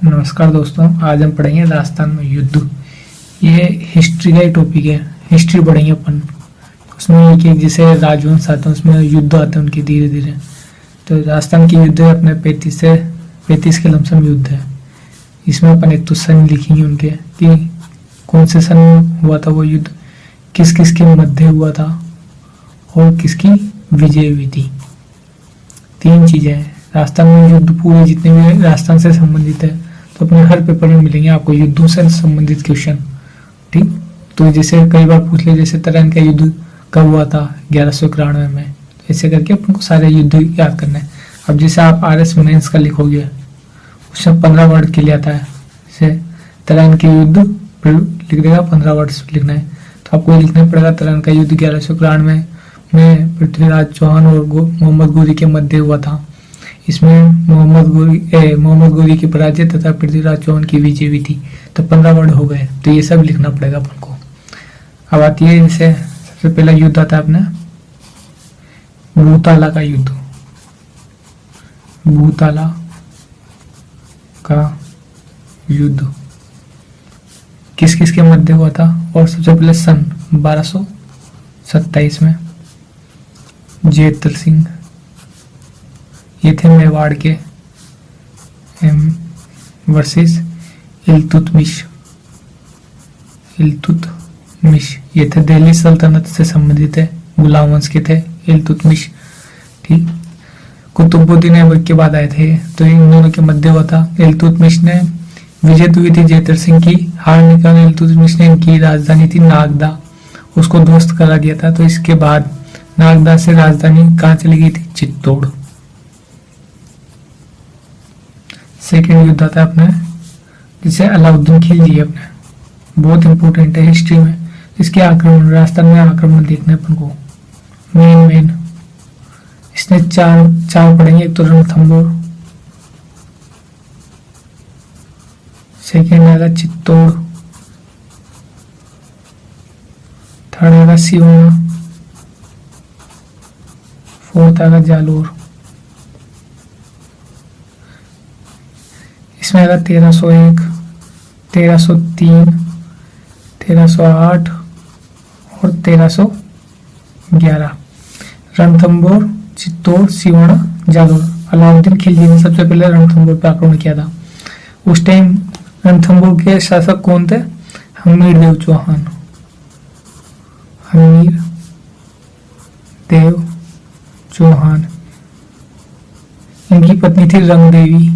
नमस्कार दोस्तों, आज हम पढ़ेंगे राजस्थान में युद्ध। ये हिस्ट्री का ही टॉपिक है। हिस्ट्री पढ़ेंगे अपन। उसमें एक एक जैसे राजवंश आते हैं उसमें युद्ध आते हैं उनके धीरे धीरे। तो राजस्थान की युद्ध है अपने 35 के लमसम युद्ध है। इसमें अपन एक तो सन लिखेंगे उनके कि कौन से सन हुआ था वो युद्ध, किस किस के मध्य हुआ था और किसकी विजय हुई थी। 3 चीजें हैं। राजस्थान में युद्ध पूरे जितने भी राजस्थान से संबंधित है तो अपने हर पेपर में मिलेंगे आपको युद्धों से संबंधित क्वेश्चन। ठीक, तो जैसे कई बार पूछ ले, जैसे तराइन का युद्ध कब हुआ था 1191 में, ऐसे करके अपन को सारे युद्ध याद करना है। अब जैसे आप RS मेंस का लिखोगे उसमें 15 वर्ड के लिए आता है। जैसे तराइन के युद्ध लिख देगा, 15 वर्ड लिखना है। तो आपको लिखना पड़ेगा तराइन का युद्ध 1191 में पृथ्वीराज चौहान और मोहम्मद गोरी के मध्य हुआ था। इसमें मोहम्मद गोरी की पराजय तथा पृथ्वीराज चौहान की विजय हुई थी। तो 15 वर्ड हो गए, तो ये सब लिखना पड़ेगा अपन को। अब आती है जैसे सबसे पहला युद्ध आता है अपने भूताला का युद्ध। भूताला का युद्ध किस किस के मध्य हुआ था, और सबसे पहले सन 1227 में जयद्रथ सिंह, ये थे मेवाड़ के, वर्सेस इल्तुतमिश। ये थे दिल्ली सल्तनत से संबंधित है, गुलाम वंश के थे इल्तुतमिश। ठीक, कुतुबुद्दीन ऐबक के बाद आए थे, तो इन दोनों के मध्य हुआ था। इल्तुतमिश ने विजय हुई थी जयद्रथ सिंह की, हार निकाल इल्तुतमिश ने इनकी राजधानी थी नागदा, उसको ध्वस्त करा दिया था। तो इसके बाद नागदा से राजधानी कहाँ चली गई थी, चित्तौड़। सेकेंड युद्ध आता है अपने जिसे अलाउद्दीन खिलजी अपने, बहुत इंपॉर्टेंट है हिस्ट्री में। इसके आक्रमण, राजस्थान में आक्रमण देखने अपन को मेन इसने चार पढ़ेंगे। एक तो रणथंभौर, सेकेंड आएगा चित्तौड़, थर्ड आएगा सिवाना, फोर्थ आएगा जालोर। इसमें आएगा 1301, 1303, 1308 और 1311। रणथंभौर, चित्तौड़, सिवाना, जालोर। अलाउद्दीन खिलजी ने सबसे पहले रणथंभौर पर आक्रमण किया था। उस टाइम रणथंभौर के शासक कौन थे, हमीर देव चौहान। हमीर देव चौहान, इनकी पत्नी थी रंगदेवी।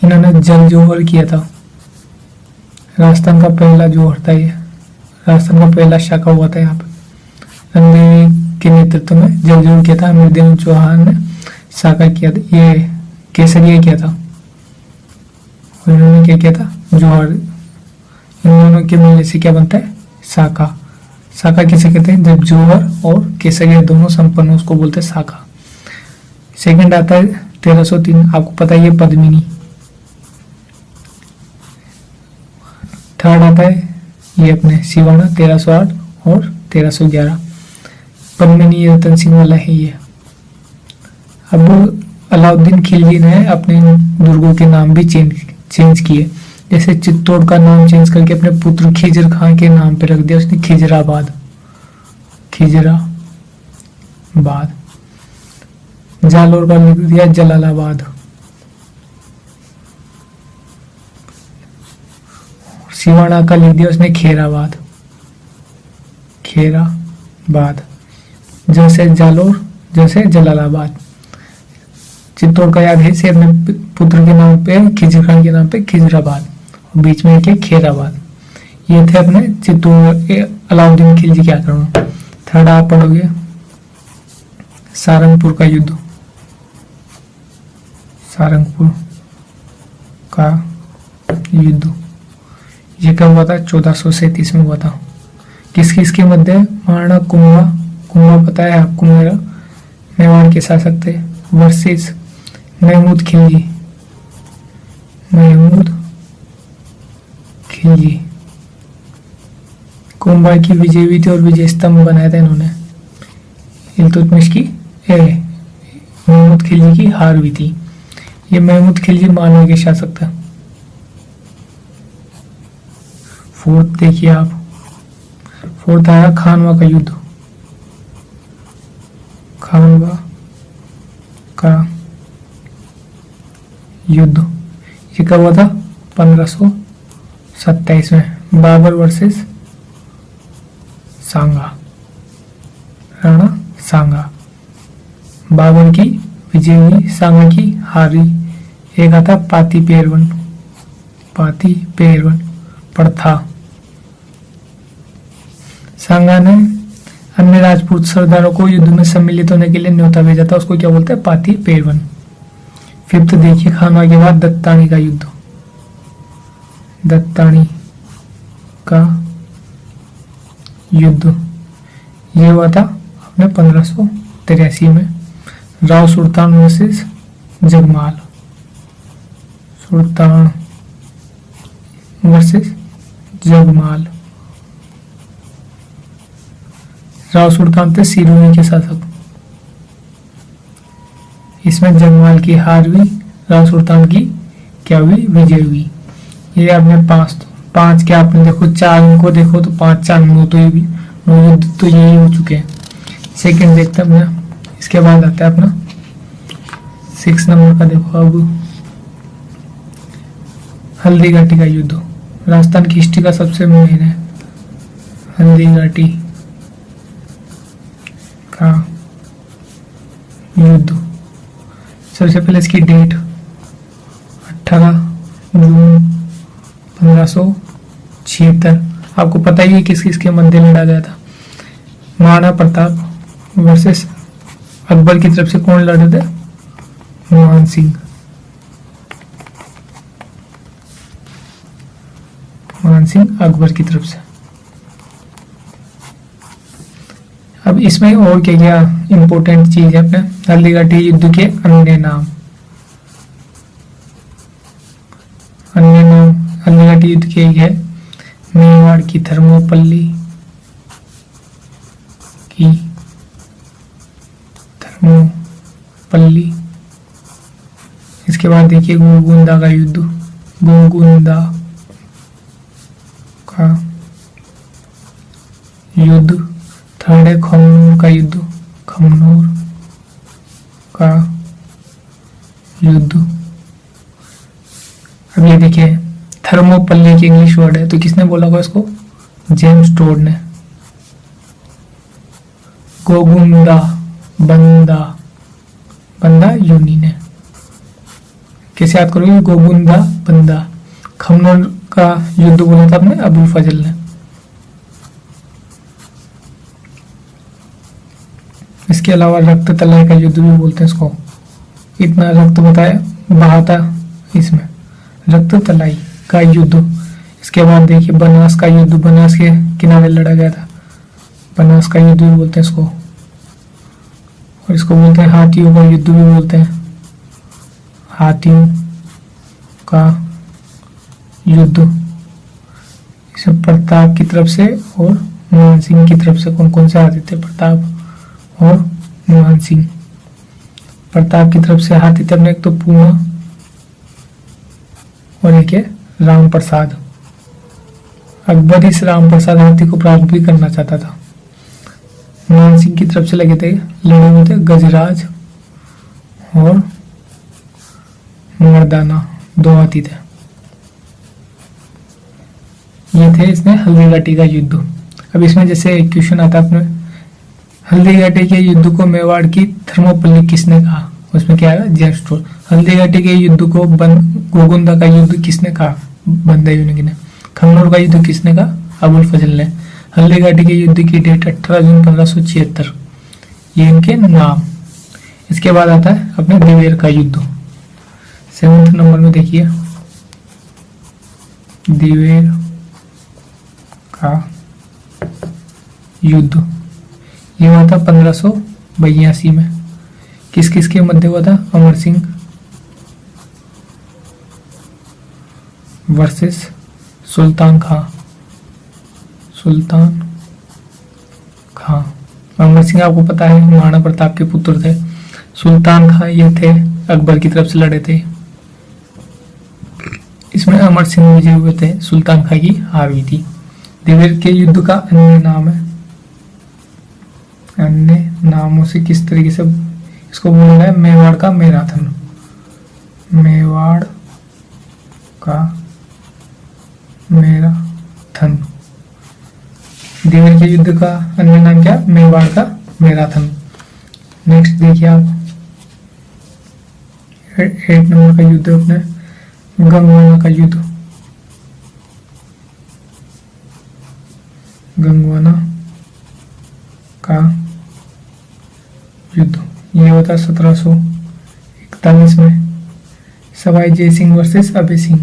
इन्होंने जल जोहर किया था। राजस्थान का पहला जोहर था ये, राजस्थान का पहला शाखा हुआ था यहाँ पे। रंगदेवी के नेतृत्व में जल जोहर किया था। हमीरदेव चौहान ने शाखा किया था, ये केसरिया किया था, और इन्होंने क्या किया था, जोहर। इन दोनों के मिलने से क्या बनता है, शाखा। शाखा किसे कहते हैं, जब जोहर और केसरिया दोनों संपन्न, उसको बोलते हैं शाखा। सेकंड आता है 1303, आपको पता है ये पद्मिनी। थर्ड आता है ये अपने सिवाना 1308 और 1311। पद्मिनी रतन सिंह वाला है ये। अब अलाउद्दीन खिलजी ने अपने दुर्गों के नाम भी चेंज किए। जैसे चित्तौड़ का नाम चेंज करके अपने पुत्र खिजर खां के नाम पे रख दिया उसने, खिजराबाद। जालोर का लिख दिया जलालाबाद। सिवाना का लिख दिया उसने खेराबाद। जैसे जालोर, जैसे जलालाबाद। चित्तौड़ का याद है से अपने पुत्र के नाम पे, खिजर खान के नाम पे खिजराबाद, और बीच में एक खेराबाद। ये थे अपने चित्तौड़ अलाउद्दीन खिलजी के आक्रमण। थर्ड आप पढ़ोगे सारंगपुर का युद्ध। सारंगपुर का युद्ध ये कब हुआ था, 1437 में हुआ था। किस किस के मध्य, महाराणा कुंभा पता है आपको, मेरा मेवाड़ के शासक थे, वर्सेस महमूद खिलजी। कुंभा की विजय हुई थी और विजय स्तंभ बनाया था इन्होंने। इल्तुतमिश की महमूद खिलजी की हार हुई थी। ये महमूद खिलजी मालवा के शासक था। फोर्थ देखिए आप, फोर्थ आया खानवा का युद्ध। खानवा का युद्ध ये कब हुआ था? 1527 में। बाबर वर्सेस सांगा, राणा सांगा। बाबर की विजय हुई, सांगा की हारी। एक आता पाती पेरवन, पाती पेरवन प्रथा। सांगा ने अन्य राजपूत सरदारों को युद्ध में सम्मिलित होने के लिए न्योता भेजा था, उसको क्या बोलते हैं? पाती पेरवन। फिफ्थ देखिए खानवा के बाद दत्तानी का युद्ध। दत्तानी का युद्ध ये हुआ था अपने 1583 में। राव सुल्तान वर्सेस जगमाल, सुल्तान वर्सेस जगमाल। राव सुल्तान थे सिरोही के शासक, इसमें जगमाल की हार हुई, राव सुल्तान की क्या हुई? विजय हुई। ये आपने पांच क्या आपने देखो, चार इनको देखो तो 5 4 9 तो ये भी 9 युद्ध तो यही हो चुके हैं। सेकंड देखते हैं अपना, इसके बाद आता है अपना 6 नंबर का। देखो अब हल्दी घाटी का युद्ध, राजस्थान की हिस्ट्री का सबसे मेन है। हल्दी घाटी का युद्ध, सबसे पहले इसकी डेट 18 जून 1576। आपको पता ही है किस किस के मध्य लड़ा गया था। महाराणा प्रताप वर्सेस अकबर की तरफ से कौन लड़े थे? मान सिंह, मान सिंह अकबर की तरफ से। अब इसमें और क्या क्या इंपॉर्टेंट चीज है अपने हल्दी घाटी युद्ध के अन्य नाम। अन्य नाम हल्दी घाटी युद्ध के है मेवाड़ की थर्मोपल्ली की थर्मोपल्ली। इसके बाद देखिए गोगुंदा का युद्ध, गोगुंदा का युद्ध। थर्ड है खमनोर का युद्ध, खमनोर का युद्ध। अब ये देखिए थर्मोपल्ली की इंग्लिश वर्ड है, तो किसने बोला होगा इसको? जेम्स टोड ने। गोगुंदा बंदा, बंदा यूनी ने। कैसे याद करोगे? गोगुंदा बंदा। खमनोर का युद्ध बोला था अपने अबुल फजल ने। इसके अलावा रक्त तलाई का युद्ध भी बोलते हैं इसको। इतना रक्त बहा था इसमें, रक्त तलाई का युद्ध। इसके बाद देखिए बनास का युद्ध, बनास के किनारे लड़ा गया था, बनास का युद्ध भी बोलते हैं इसको। और इसको बोलते हैं हाथियों का युद्ध भी बोलते हैं, हाथियों का युद्ध। इसमें प्रताप की तरफ से और मान सिंह की तरफ से कौन कौन से हाथी थे? प्रताप और मान सिंह। प्रताप की तरफ से हाथी थे अपने, एक तो पूना और एक है राम प्रसाद। अकबर इस राम प्रसाद हाथी को प्राप्त भी करना चाहता था। मान सिंह की तरफ से लड़े हुए थे गजराज और मर्दाना, 2 हाथी थे। ये थे इसमें हल्दी घाटी का युद्ध। अब इसमें जैसे एक क्वेश्चन आता है अपने, हल्दी घाटी के युद्ध को मेवाड़ की थर्मोपल्ली किसने कहा? उसमें क्या है? James Tod. हल्दी घाटी के युद्ध को गोगुंदा का युद्ध किसने कहा? बंदा यूनिक ने। खमनोर का युद्ध किसने कहा? अबुल फजल ने। हल्दी घाटी के युद्ध की डेट 18 जून 1576, ये इनके नाम। इसके बाद आता है अपने दिवेर का युद्ध। 7th नंबर में देखिए दिवेर का युद्ध, ये हुआ था 1582 में। किस किस के मध्य हुआ था? अमर सिंह वर्सेस सुल्तान खां, सुल्तान खां। अमर सिंह आपको पता है महाराणा प्रताप के पुत्र थे। सुल्तान खां ये थे अकबर की तरफ से लड़े थे। इसमें अमर सिंह विजय हुए थे, सुल्तान खां की हार हुई थी। देवेर के युद्ध का अन्य नाम है, अन्य नामों से किस तरीके से इसको बोला है? मेवाड़ का मैराथन, मेवाड़ का मैराथन। देवेर के युद्ध का अन्य नाम क्या? मेवाड़ का मैराथन। नेक्स्ट देखिए आप 8 नंबर का युद्ध अपने गंगवाना का युद्ध, गंगवाना का युद्ध ये होता है 1741 में। Sawai Jai Singh versus Abhay Singh,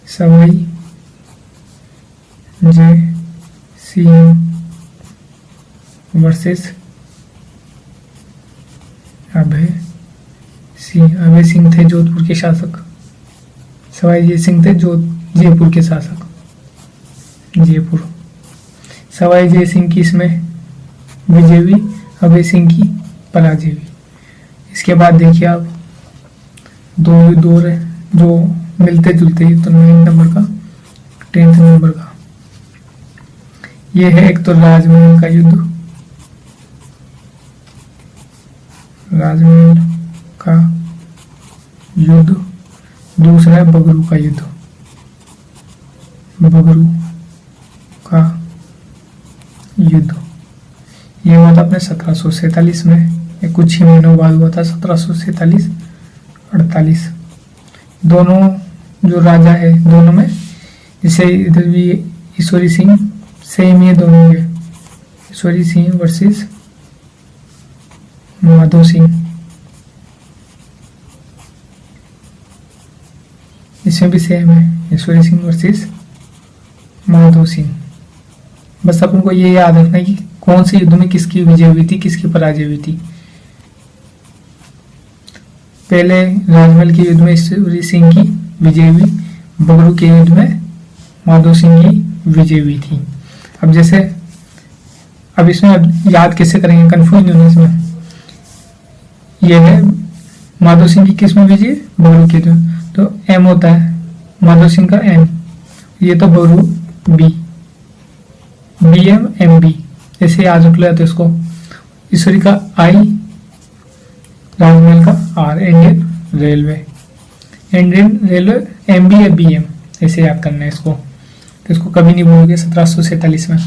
Sawai Jai Singh versus Abhay Singh. अभय सिंह थे जोधपुर के शासक, सवाई जय सिंह थे जयपुर के शासक, जयपुर। सवाई जय सिंह की इसमें विजय हुई, अभय सिंह की पराजय हुई। इसके बाद देखिए आप 2 युद्ध और है जो मिलते जुलते ही, तो 9 नंबर का 10 नंबर का ये है। एक तो राजमहल का युद्ध, राजमहल का युद्ध। दूसरा है बगरू का युद्ध, बगरू का युद्ध। ये हुआ था अपने 1747 में, ये कुछ ही महीनों बाद हुआ था 1747-48। दोनों जो राजा है दोनों में, जैसे इधर भी ईश्वरी सिंह सेम ही है दोनों के, ईश्वरी सिंह वर्सेस माधो सिंह। इसमें भी सेम है, ईश्वरी सिंह वर्सेस माधो सिंह। बस अपन को ये याद रखना है कि कौन से युद्ध में किसकी विजय हुई थी, किसकी पराजय हुई थी। पहले राजमहल के युद्ध में ईश्वरी सिंह की विजय हुई, बगरू के युद्ध में माधो सिंह की विजय हुई थी। अब जैसे अब इसमें याद कैसे करेंगे, कंफ्यूज नहीं होना इसमें। यह है माधो सिंह की किस में विजय, बगरू के युद्ध, तो एम होता है माधो सिंह का एम, ये तो Bagru B, B M M B ऐसे याद रख लिया। तो इसको ईश्वरी का आई, राजमहल का R, Indian railway, Indian railway M B या बी एम ऐसे याद करना है इसको, तो इसको कभी नहीं भूलोगे 1747 में।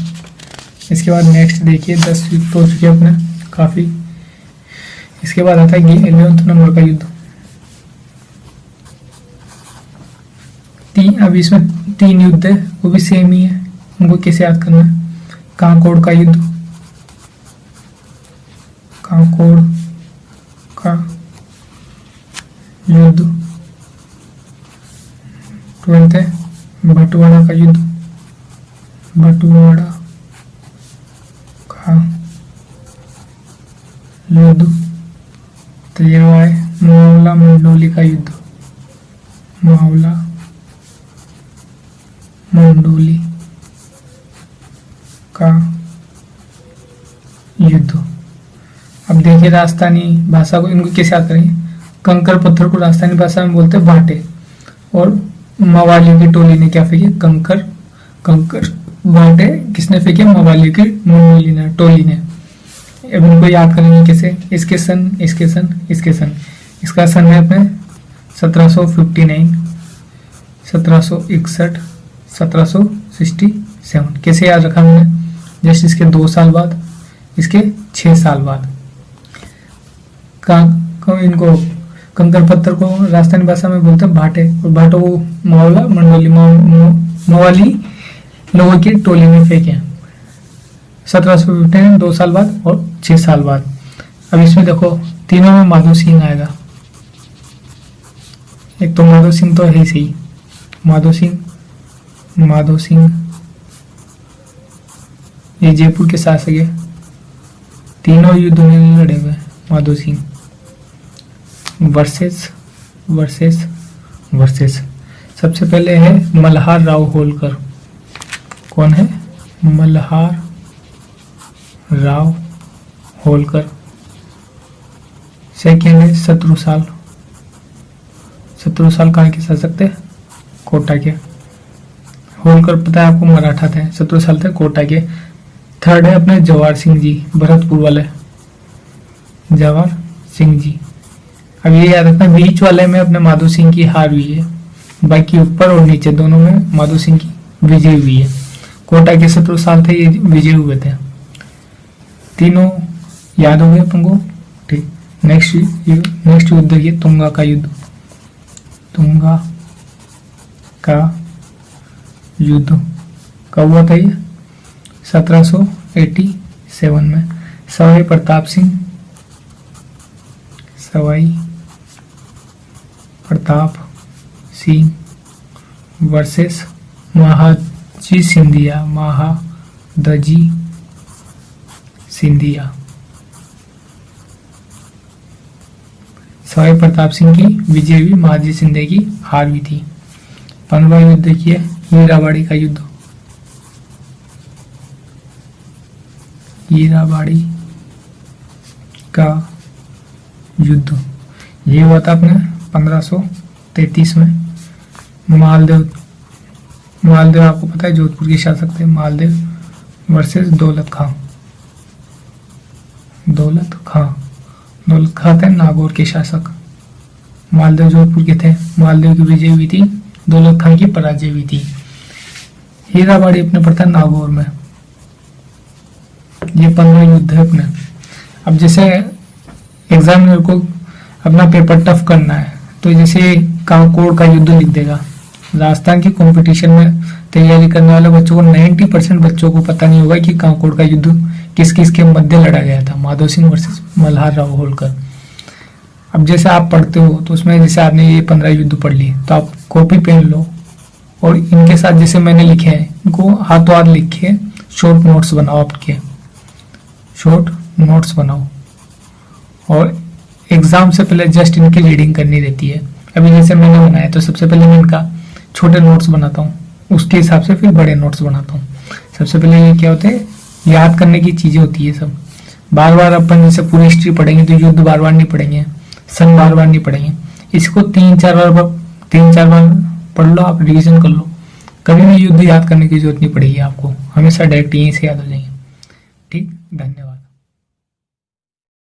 इसके बाद नेक्स्ट देखिए 10 युद्ध हो चुके अपने काफी। इसके बाद आता है 11 नंबर का युद्ध। अब इसमें 3 युद्ध है, वो भी सेम ही है, उनको कैसे याद करना है? कांकोड़ का युद्ध, कांकोड़ का युद्ध। 12 है बटवाड़ा का युद्ध, बटवाड़ा का युद्ध। 13 है मावला मंडोली का युद्ध, मावला मंडोली का युद्ध। अब देखिए राजस्थानी भाषा को, इनको कैसे याद करेंगे? कंकर पत्थर को राजस्थानी भाषा में बोलते हैं भाटे, और मवाली की टोली ने क्या फेंके? कंकर, कंकर भाटे किसने फेंके? मवाली की मंडोली ने, टोली ने। अब इनको याद करेंगे कैसे? इसके सन, इसके सन, इसके सन। इसका सन है अपने 1759, 1761, 1767। कैसे याद रखा मैंने? जस्ट इसके 2 साल बाद, इसके 6 साल बाद। इनको कंकर पत्थर को राजस्थानी भाषा में बोलते हैं भाटे, और भाटो को मवाला मंडोली, मवाली लोगों की टोली में फेंके 1759, 2 साल बाद और 6 साल बाद। अब इसमें देखो तीनों में माधो सिंह आएगा। एक तो माधो सिंह तो है ही सही, माधो सिंह, माधो सिंह ये जयपुर के शासक है, तीनों युद्ध में लड़े हुए। Madho Singh versus versus versus. सबसे पहले है मल्हार राव होलकर। कौन है? मल्हार राव होलकर। सेकेंड है शत्रुसाल। शत्रुसाल कहाँ के शासक थे? कोटा के। होलकर पता है आपको मराठा थे, शत्रुशाल थे कोटा के। थर्ड है अपने जवाहर सिंह जी, भरतपुर वाले जवाहर सिंह जी। अब ये याद रखना बीच वाले में अपने माधो सिंह की हार हुई है, बाकी ऊपर और नीचे दोनों में माधो सिंह की विजय हुई है। कोटा के शत्रुशाल थे, ये विजय हुए थे। तीनों याद हो गए अपन को, ठीक। नेक्स्ट युद्ध ये तुंगा का युद्ध। तुंगा का युद्ध कब हुआ था ये? 1787 में। सवाई प्रताप सिंह वर्सेस महादजी सिंधिया। सवाई प्रताप सिंह की विजय हुई, महादजी सिंधिया की हार हुई थी। 15वां युद्ध देखिए, हीराबाड़ी का युद्ध। हीराबाड़ी का युद्ध ये हुआ था अपने 1533 में। मालदेव आपको पता है जोधपुर के शासक थे, मालदेव वर्सेस दौलत खां थे नागौर के शासक। मालदेव जोधपुर के थे, मालदेव की विजय हुई थी, दौलत खां की पराजय हुई थी। हीराबाड़ी अपने पड़ता है नागौर में। ये 15 युद्ध है अपने। अब जैसे एग्जामिनर को अपना पेपर टफ करना है तो जैसे कांकोड़ का युद्ध लिख देगा। राजस्थान की कंपटीशन में तैयारी करने वाले बच्चों को 90% बच्चों को पता नहीं होगा कि कांकोड़ का युद्ध किस किस के मध्य लड़ा गया था, माधो सिंह वर्सेस मल्हार राव होलकर। अब जैसे आप पढ़ते हो तो उसमें जैसे आपने ये 15 युद्ध पढ़ लिए तो आप कॉपी पेन लो और इनके साथ जैसे मैंने लिखे हैं इनको हाथों हाथ लिख के शॉर्ट नोट्स बनाओ, आपके शॉर्ट नोट्स बनाओ। और एग्जाम से पहले जस्ट इनकी रीडिंग करनी रहती है। अभी जैसे मैंने बनाया तो सबसे पहले मैं इनका छोटे नोट्स बनाता हूँ, उसके हिसाब से फिर बड़े नोट्स बनाता हूँ। सबसे पहले ये क्या होते हैं, याद करने की चीजें होती है सब। बार बार अपन जैसे पूरी हिस्ट्री पढ़ेंगे तो युद्ध बार बार नहीं पढ़ेंगे, सन बार बार नहीं पढ़ेंगे। इसको 3-4 बार पढ़ लो, आप रिवीजन कर लो। कभी भी युद्ध याद करने की जरूरत नहीं पड़ेगी आपको, हमेशा डायरेक्ट यहीं से याद हो जाएंगे। ठीक, धन्यवाद।